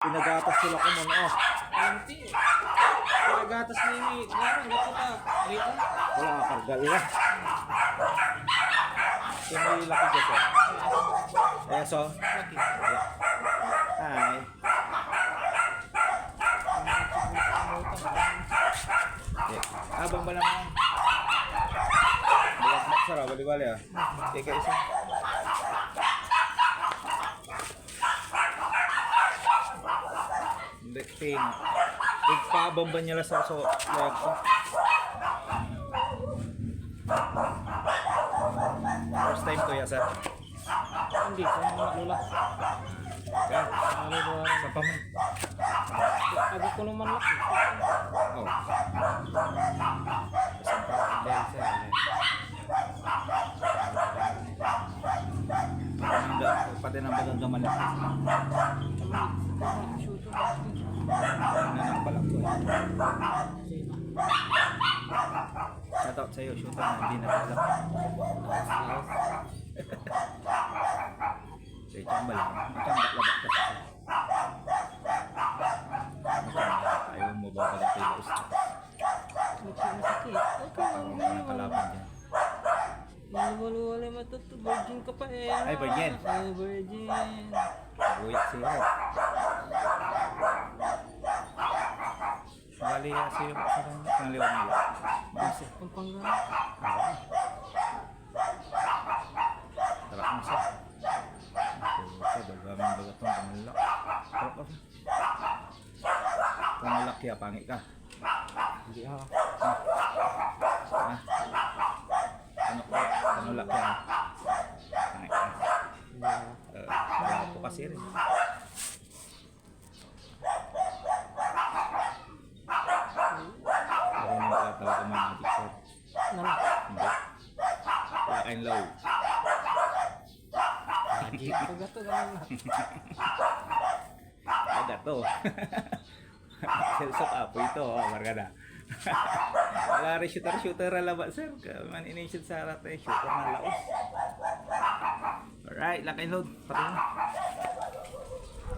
pinagatas sila ko muna. Oh, Kunti. Pinagatas ni Amy. Ngayon, gato ka. Rita. wala ka karga ila. Yung may laki dyan sir. Eh, so, Laki. hi. Okay. Abang ba naman? Balak sara, bali-bali ah. Teka isa. Hindi, ting. Tigpabang ba niya sa so, leg ko? First time to ya, sir. Hindi ko lula. Kaya, Naluluwa sa pa man. Agad ko naman laki. Oh. Dahil sir. Pati nang magagaman lang. Nanang pa lang po. Shout out sa'yo, shooter na hindi na alam. So, itambal lang. Itambal labak ka sa ayaw mo ba ka na tayo gusto? Masakit. Parang mga kalaban dyan. Wala matuto. Virgin ka pa eh. Ay, virgin. Ay, virgin. Buyak siya. Bali siya sa liwan nila. Kasi, Pampanga. Tara mo siya. Ito, dagaming bagatong pangalak. Tara pa siya. Pangalak kaya, pangi ka. Hindi ha. Ha? Pangalak kaya. Pangi ka. Wala po kasi rin. Ako mo katawag ko mga magic sir. Nala. Hindi. Black and low. Gato ka naman. Ada to. Selsok apo ito, oh, margada. Wala rin shooter alaba sir. Man initial sa arat shooter na laos. Alright, lock and load. Pati na.